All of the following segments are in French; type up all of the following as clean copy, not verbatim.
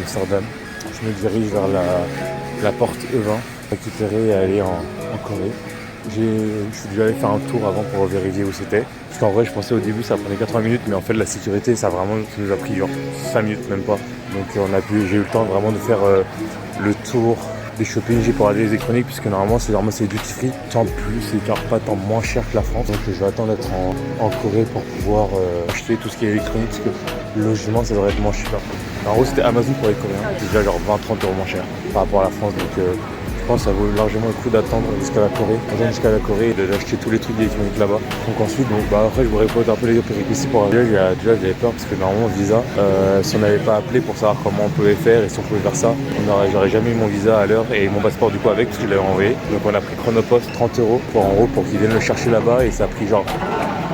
Amsterdam. Je me dirige vers la porte E20, récupérer et aller en Corée. Je suis déjà allé faire un tour avant pour vérifier où c'était. Parce qu'en vrai, je pensais au début ça prenait 80 minutes, mais en fait la sécurité, ça nous a pris genre 5 minutes, même pas. Donc j'ai eu le temps vraiment de faire le tour des shopping pour aller électroniques, puisque normalement c'est duty free. Tant plus, c'est genre pas tant moins cher que la France. Donc je vais attendre d'être en Corée pour pouvoir acheter tout ce qui est électronique, parce que le logement ça devrait être moins cher. En gros c'était Amazon pour les Coréens, c'est déjà genre 20-30 € moins cher par rapport à la France. Donc je pense que ça vaut largement le coup d'attendre jusqu'à la Corée, et d'acheter tous les trucs électroniques là-bas. Donc ensuite, après je vous réponds un peu les péripéties pour déjà j'avais peur parce que normalement visa, si on n'avait pas appelé pour savoir comment on pouvait faire et si on pouvait faire ça, j'aurais jamais eu mon visa à l'heure et mon passeport du coup avec parce que je l'avais envoyé. Donc on a pris Chronopost 30 € pour qu'ils viennent le chercher là-bas et ça a pris genre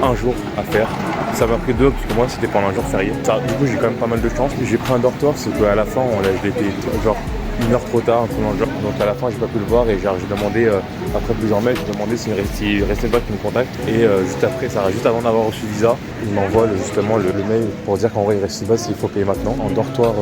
un jour à faire. Ça m'a pris 2 parce que moi c'était pendant un jour férié. Du coup j'ai quand même pas mal de chance. J'ai pris un dortoir parce qu'à la fin je l'ai genre 1 heure trop tard, un peu dans le genre. Donc à la fin j'ai pas pu le voir et j'ai demandé, après plusieurs mails, j'ai demandé s'il restait pas qu'il me contacte. Et juste avant d'avoir reçu le visa, il m'envoie justement le mail pour dire qu'en vrai il reste une base s'il faut payer maintenant. En dortoir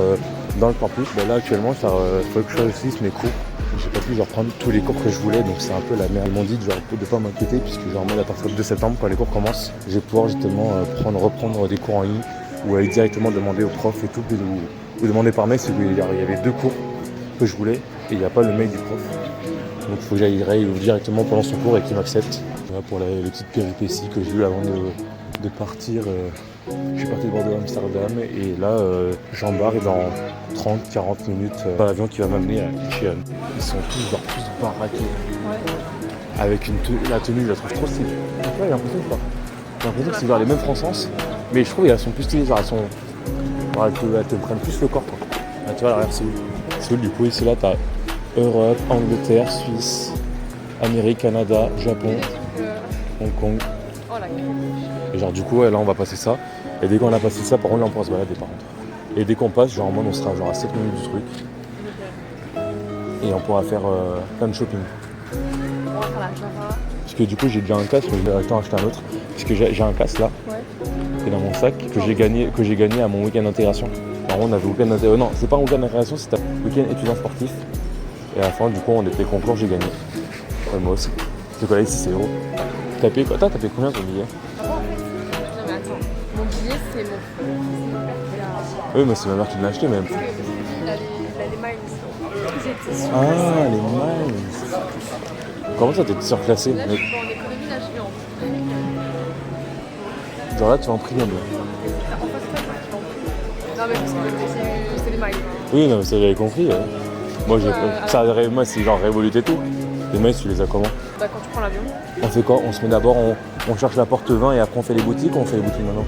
dans le campus. Là actuellement il faut que je choisisse mes cours. J'ai pas pu prendre tous les cours que je voulais, donc c'est un peu la merde. Ils m'ont dit de pas m'inquiéter puisque à partir du 2 septembre quand les cours commencent, je vais pouvoir justement reprendre des cours en ligne ou aller directement demander aux profs et tout, ou demander par mail il y avait 2 cours que je voulais et il n'y a pas le mail du prof. Donc il faut que j'aille directement pendant son cours et qu'il m'accepte. Voilà pour les petites péripéties que j'ai eues avant de partir. Je suis parti de Bordeaux à Amsterdam et là j'embarque dans 30-40 minutes dans l'avion qui va m'amener à Incheon. Ils sont tous baraqués. Ouais. Avec la tenue, je la trouve trop stylée. J'ai l'impression que c'est vers les mêmes Françaises, mais je trouve qu'elles sont plus stylées, elles te prennent plus le corps quoi. Là, tu vois, regarde, Séoul, du coup, ici là t'as Europe, Angleterre, Suisse, Amérique, Canada, Japon, Hong Kong. Et du coup, là on va passer ça. Et dès qu'on a passé ça, par contre, là on pourra se balader par contre. Et dès qu'on passe, en mode on sera à 7 minutes du truc. Et on pourra faire plein de shopping. On va faire la Java. Parce que du coup, j'ai déjà un casque, mais je vais acheter un autre. Parce que j'ai un casque là, qui est dans mon sac, que j'ai gagné à mon week-end d'intégration. Alors on avait week-end d'intégration. Non, c'est pas un week-end d'intégration, c'est un week-end étudiant sportif. Et à la fin, du coup, on était concours, j'ai gagné. Ouais, moi aussi. C'est quoi là, ici, c'est €. T'as payé quoi? T'as payé combien ton billet? Mon billet, c'est mon frère. Oui, mais c'est ma mère qui l'a acheté même. Il a les miles. Ah, les miles. Comment ça, t'es surclassé? Là, je suis pas en économie, là, je suis en... Genre là, tu vas en premium. En face, toi, tu vas en premium. Non, mais c'est les miles. Oui, non, mais ça j'avais compris. Moi, moi, c'est genre Revolut et tout. Les miles, tu les as comment? Bah, quand tu prends l'avion. On fait quoi? On se met d'abord, on cherche la porte 20 et après on fait les boutiques ou on fait les boutiques maintenant?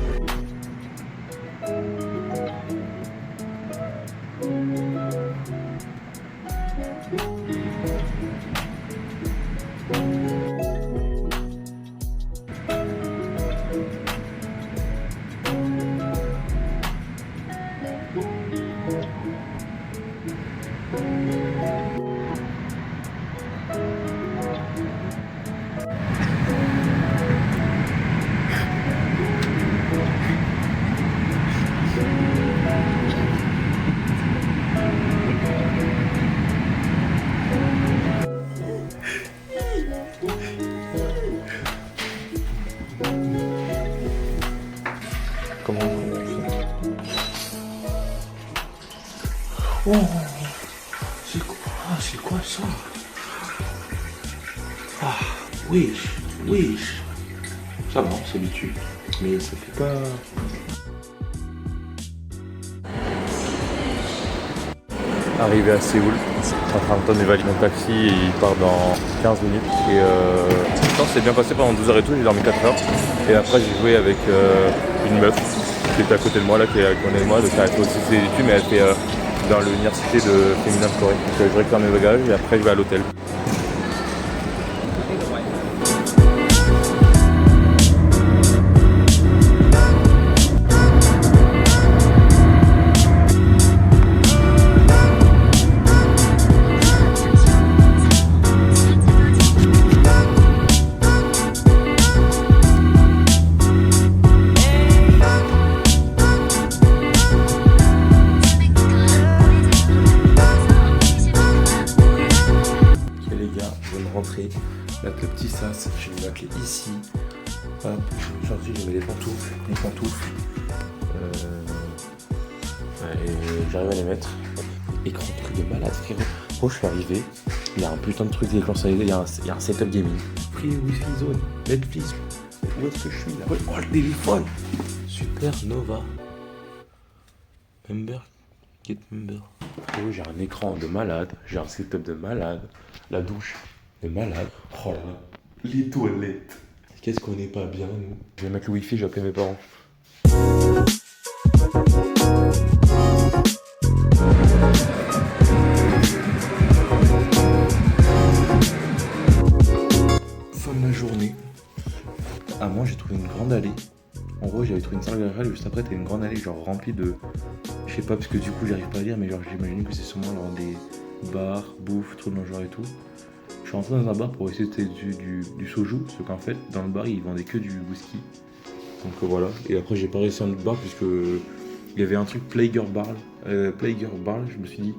Comment on fait? Oh, c'est quoi ça? Ah, wesh. Ça va, on s'habitue. Mais ça fait pas... Arrivé à Séoul, je suis en train de prendre mon taxi et il part dans 15 minutes. Et le temps s'est bien passé pendant 12 h et tout, j'ai dormi 4 heures. Et après j'ai joué avec une meuf qui était à côté de moi, là, qui connaît moi, donc elle fait aussi ses études, mais elle fait dans l'université de Féminin de Corée. Donc je récupère mes bagages et après je vais à l'hôtel. clé ici. Hop, aujourd'hui je mets les pantoufles. Et j'arrive à les mettre. Écran de truc de malade, frérot. Je suis arrivé, il y a un putain de truc déclenché, il y a un setup gaming. Free Wi-Fi zone, Netflix. Où est-ce que je suis là? Oh, le téléphone. Supernova. Member. Get member. Frérot, j'ai un écran de malade, j'ai un setup de malade, la douche de malade. Oh là là, les toilettes. Qu'est-ce qu'on n'est pas bien, nous? Je vais mettre le Wi-Fi, je vais appeler mes parents. Fin de la journée. À moi, j'ai trouvé une grande allée. En gros, j'avais trouvé une salle garage, juste après, t'as une grande allée genre remplie de... Je sais pas, parce que du coup, j'arrive pas à lire, mais genre, j'imagine que c'est sûrement genre des bars, bouffe, trucs dans le genre et tout. Je suis rentré dans un bar pour essayer de tester du soju, parce qu'en fait, dans le bar, ils vendaient que du whisky. Donc voilà. Et après, j'ai pas réussi à un autre bar, puisque il y avait un truc Player Bar. Je me suis dit...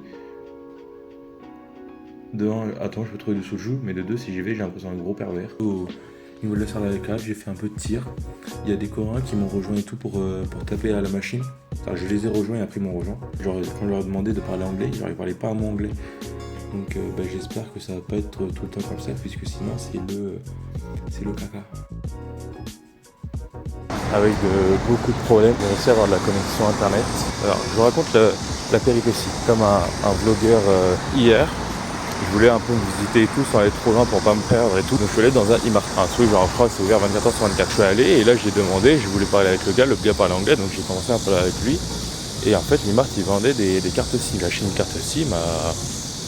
De un, attends, je peux trouver du soju, mais de deux, si j'y vais, j'ai l'impression d'un gros pervers. Au niveau de la salle d'arrêtage, j'ai fait un peu de tir. Il y a des Coréens qui m'ont rejoint et tout pour taper à la machine. Enfin, je les ai rejoints et après ils m'ont rejoint. Genre, quand je leur ai demandé de parler anglais, genre, ils parlaient pas un mot anglais. Donc j'espère que ça va pas être tout le temps comme ça, puisque sinon c'est le caca. Avec beaucoup de problèmes, j'ai réussi à avoir de la connexion internet. Alors, je vous raconte la péripétie. Comme un vlogueur hier, je voulais un peu me visiter et tout sans aller trop loin pour pas me perdre et tout. Donc je suis allé dans un Imart. Un truc genre je crois que c'est ouvert 24h/24. Je suis allé et là j'ai demandé, je voulais parler avec le gars parlait anglais, donc j'ai commencé à parler avec lui. Et en fait l'Imart il vendait des cartes SIM. J'ai acheté une carte SIM à,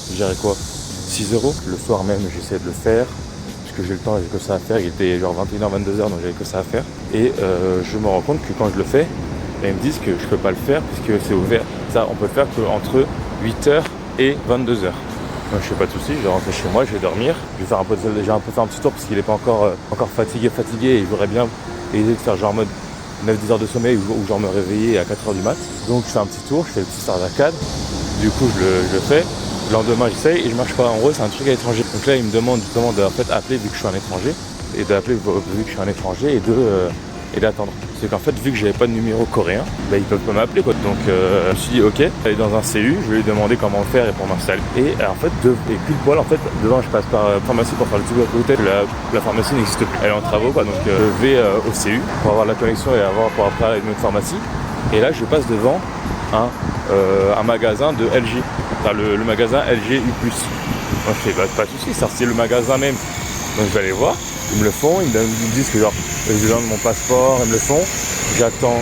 je dirais quoi, 6 €. Le soir même j'essayais de le faire, parce que j'ai le temps, j'ai que ça à faire. Il était genre 21h, 22h, donc j'avais que ça à faire. Et je me rends compte que quand je le fais, ils me disent que je peux pas le faire puisque c'est ouvert. Ça on peut le faire qu'entre 8h et 22h. Donc je fais pas de soucis, je vais rentrer chez moi, je vais dormir. Je vais faire déjà un peu faire un petit tour parce qu'il est pas encore fatigué et il voudrait bien essayer de faire genre en mode 9-10 heures de sommeil ou genre me réveiller à 4h du mat. Donc je fais un petit tour, je fais le petit start d'arcade. Du coup je le fais. Le lendemain j'essaye et je marche pas. En gros c'est un truc à l'étranger. Donc là il me demande justement de en fait appeler vu que je suis un étranger. Et d'appeler vu que je suis un étranger et d'attendre. C'est qu'en fait vu que j'avais pas de numéro coréen, bah, ils peuvent pas m'appeler quoi. Donc je me suis dit ok, aller dans un CU, je vais lui demander comment faire et pour m'installer. Et en fait et pile poil en fait devant je passe par pharmacie pour faire le tour à côté. La pharmacie n'existe plus, elle est en travaux quoi. Donc je vais au CU pour avoir la connexion et pour après aller à une autre pharmacie. Et là je passe devant un magasin de LG, enfin le magasin LG U+. Moi je fais bah, pas de soucis, ça c'est le magasin même. Donc je vais aller voir, ils me le font, ils me disent que genre j'ai besoin de mon passeport, ils me le font. J'attends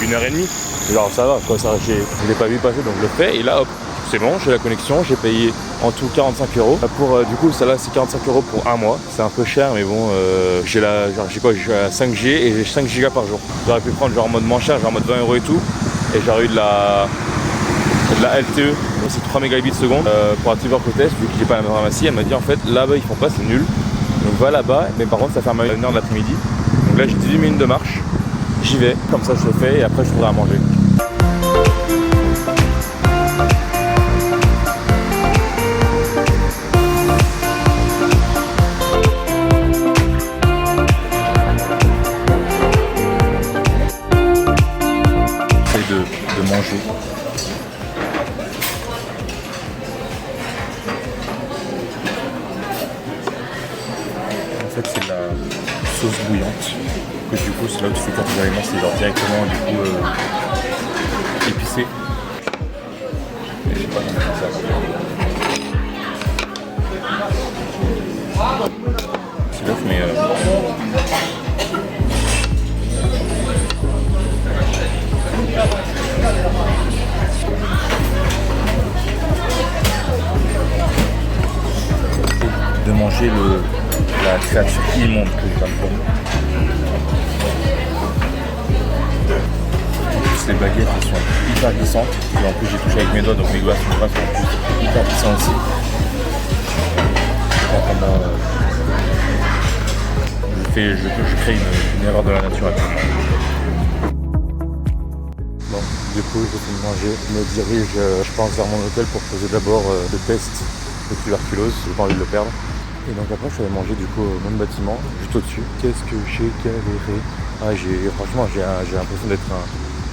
1h30, genre ça va quoi, ça je l'ai pas vu passer donc je le fais et là hop, c'est bon, j'ai la connexion, j'ai payé en tout 45 €. Pour du coup celle-là c'est 45 € pour un mois, c'est un peu cher mais bon j'ai la 5G et j'ai 5 Go par jour. J'aurais pu prendre genre en mode moins cher, genre en mode 20 € et tout, et j'aurais eu de la LTE, c'est 3 mégabits seconde pour activer leur test, vu que j'ai pas la pharmacie. Elle m'a dit en fait là-bas ils font pas, c'est nul. Donc va là-bas, mais par contre ça ferme à 1h de l'après-midi. Donc là j'ai 18 minutes de marche, j'y vais, comme ça je le fais et après je voudrais à manger. J'essaie de manger. En fait c'est la sauce bouillante que du coup c'est là où tu fais quand tes aliments, c'est genre directement du coup épicé. Et je sais pas comment ça. C'est l'œuf mais de manger la créature immonde que je viens de prendre. En plus les baguettes elles sont hyper glissantes. Et en plus j'ai touché avec mes doigts donc mes doigts sont en plus hyper glissants aussi. Je crée une erreur de la nature actuellement. Bon, du coup j'ai fini de manger. Je me dirige je pense vers mon hôtel pour poser d'abord le test de tuberculose, j'ai pas envie de le perdre. Et donc après je suis allé manger du coup au même bâtiment, juste au-dessus. Qu'est-ce que j'ai galéré. Ah franchement j'ai l'impression d'être un...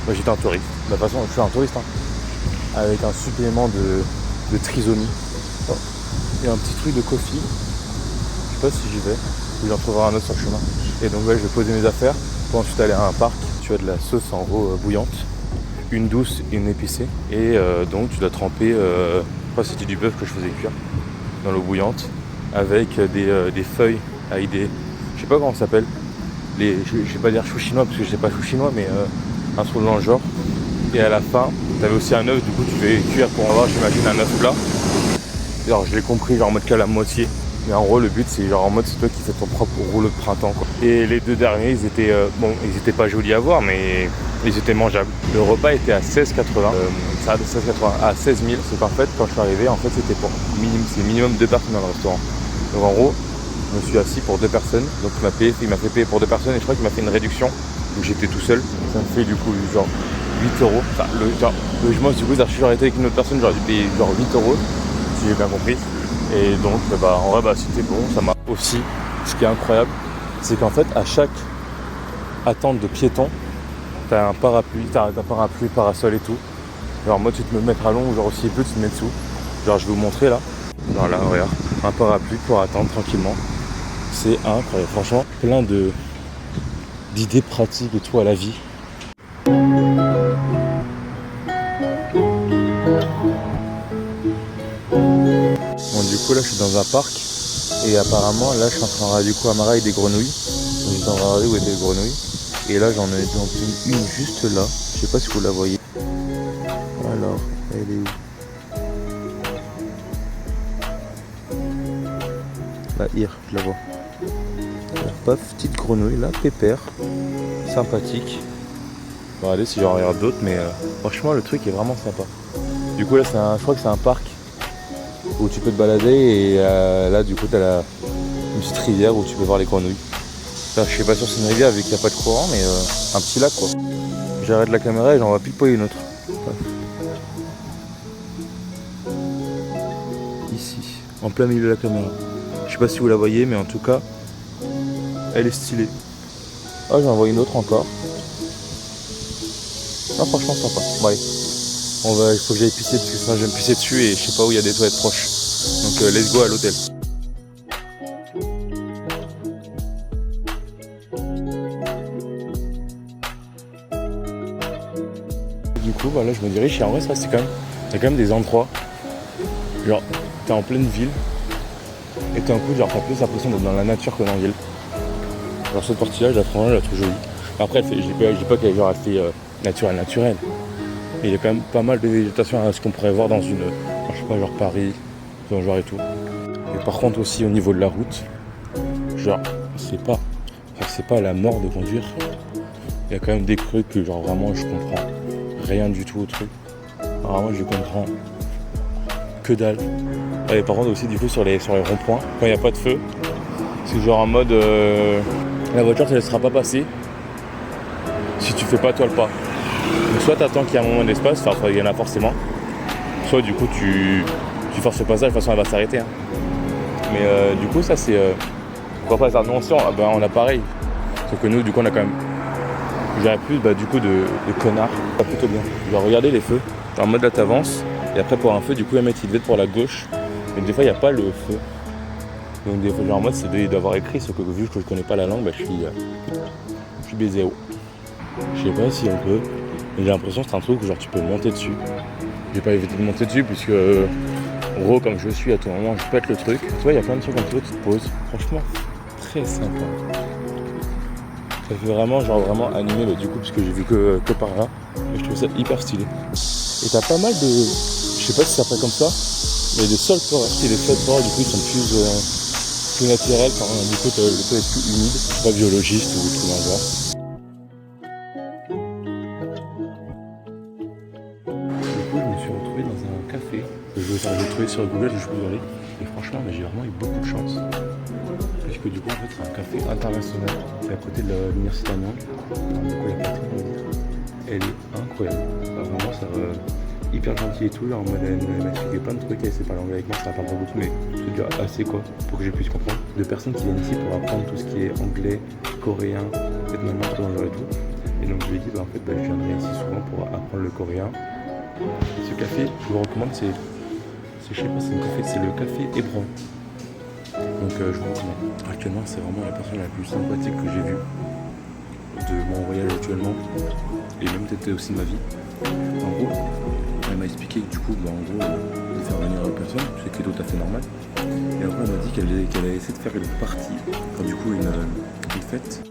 Moi j'étais un touriste. De toute façon je suis un touriste hein. Avec un supplément de trisomie. Oh. Et un petit truc de coffee. Je sais pas si j'y vais. Ou j'en trouverai un autre sur le chemin. Et donc ouais je vais poser mes affaires. Pour ensuite aller à un parc. Tu as de la sauce en gros bouillante. Une douce et une épicée. Et donc tu dois tremper, je crois que c'était du bœuf que je faisais cuire dans l'eau bouillante. Avec des feuilles, avec des... Je sais pas comment ça s'appelle. Je vais pas dire chou chinois parce que je sais pas chou chinois, mais un truc dans le genre. Et à la fin, tu avais aussi un œuf, du coup tu fais cuire pour avoir, j'imagine, un œuf plat. Alors je l'ai compris, genre en mode qu'à la moitié. Mais en gros le but c'est genre en mode c'est toi qui fais ton propre rouleau de printemps quoi. Et les deux derniers ils étaient ils étaient pas jolis à voir mais ils étaient mangeables. Le repas était à 16,80. Ça a 16,80 à 16 000. C'est qu'en fait quand je suis arrivé en fait c'était pour minimum 2 personnes dans le restaurant. Donc en gros je me suis assis pour 2 personnes. Donc il m'a fait payer pour 2 personnes et je crois qu'il m'a fait une réduction où j'étais tout seul. Ça me fait du coup genre 8 euros. Enfin logiquement du coup si j'aurais été avec une autre personne j'aurais dû payer genre 8 euros si j'ai bien compris. Et donc en vrai c'était bon, ça m'a aussi. Ce qui est incroyable, c'est qu'en fait à chaque attente de piéton, t'as un parapluie, parasol et tout. Genre moi tu te me mettre à long, genre aussi peu tu te mets dessous. Genre je vais vous montrer là. Genre là regarde, un parapluie pour attendre tranquillement. C'est incroyable, franchement, plein d'idées pratiques et tout à la vie. Bon du coup là je suis dans un parc et apparemment là je suis en train de regarder du coup à Mara avec des grenouilles. Donc, j'étais en train de regarder où étaient les grenouilles. Et là j'en ai vu une juste là. Je sais pas si vous la voyez. Alors, elle est où? Là, je la vois. Paf, petite grenouille là, pépère. Sympathique. On va regarder si j'en regarde d'autres mais franchement le truc est vraiment sympa. Du coup là je crois que c'est un parc où tu peux te balader et là du coup t'as une petite rivière où tu peux voir les grenouilles. Enfin, je sais pas sûr si c'est une rivière vu qu'il n'y a pas de courant mais un petit lac quoi. J'arrête la caméra et j'en vois pile poil une autre. Ici, en plein milieu de la caméra. Je sais pas si vous la voyez mais en tout cas elle est stylée. Ah j'en vois une autre encore. Ah franchement sympa. Bon allez. Il faut que j'aille pisser parce que sinon je vais me pisser dessus et je sais pas où il y a des toilettes proches. Donc let's go à l'hôtel. Du coup voilà je me dirige et en vrai ça c'est quand même. Il y a quand même des endroits. Genre t'es en pleine ville. Et d'un coup genre t'as plus l'impression d'être dans la nature que dans la ville. Alors cette partie là je la trouve jolie. Après je dis pas qu'elle fait naturelle. Il y a quand même pas mal de végétation à ce qu'on pourrait voir dans une, je sais pas, genre Paris, dans genre et tout. Et par contre aussi au niveau de la route, genre c'est pas la mort de conduire. Il y a quand même des trucs que genre vraiment je comprends rien du tout au truc. Alors moi je comprends que dalle. Et par contre aussi du coup sur les ronds-points, quand il n'y a pas de feu, c'est genre en mode la voiture ne te laissera pas passer si tu fais pas toi le pas. Donc soit t'attends qu'il y ait un moment d'espace, enfin il y en a forcément, soit du coup tu forces le passage, de toute façon elle va s'arrêter. Hein. Mais du coup ça c'est... pourquoi pas ça? Non, on a pareil. Sauf que nous du coup on a quand même... J'aurais plus du coup de connards. Pas plutôt bien. Genre regardez les feux. En mode là t'avances, et après pour un feu du coup ils mettent il devait être pour la gauche. Mais des fois il n'y a pas le feu. Donc des fois genre en mode il doit avoir écrit, sauf que vu que je connais pas la langue, je suis baisé. Je sais pas si on peut. Mais j'ai l'impression que c'est un truc où genre tu peux monter dessus. J'ai pas évité de monter dessus puisque gros comme je suis à tout moment je pète le truc. Tu vois il y a plein de trucs comme ça qui te posent. Franchement très sympa. Ça fait vraiment animé du coup parce que j'ai vu que par là. Et je trouve ça hyper stylé. Et t'as pas mal de. Je sais pas si ça s'appelle comme ça. Mais des sols forestiers. Les sols forestiers du coup ils sont plus naturels. Du coup le sol est plus humide. Je suis pas biologiste ou tout dans le genre. J'ai trouvé sur Google, je vous aller. Et franchement, j'ai vraiment eu beaucoup de chance. Puisque du coup, en fait, c'est un café international qui est à côté de l'université d'Amiens. Du coup, la patrie, elle est incroyable. Enfin, vraiment, hyper gentille et tout, genre en mode elle m'a expliqué plein de trucs, elle sait parler anglais avec moi, ça parle pas beaucoup mais c'est déjà assez quoi, pour que je puisse comprendre. De personnes qui viennent ici pour apprendre tout ce qui est anglais, coréen, vietnamien, tout dans le genre et tout. Et donc je lui ai dit bah en fait je viendrai ici souvent pour apprendre le coréen. Ce café, je vous recommande, je sais pas, c'est le café Hébron. Donc je vous recommande. Actuellement c'est vraiment la personne la plus sympathique que j'ai vue de mon voyage actuellement et même peut-être aussi de ma vie. En gros, elle m'a expliqué que du coup, en gros, de faire venir personne, ce qui est tout à fait normal. Et après, elle m'a dit qu'elle allait essayer de faire une partie, enfin, du coup, une fête.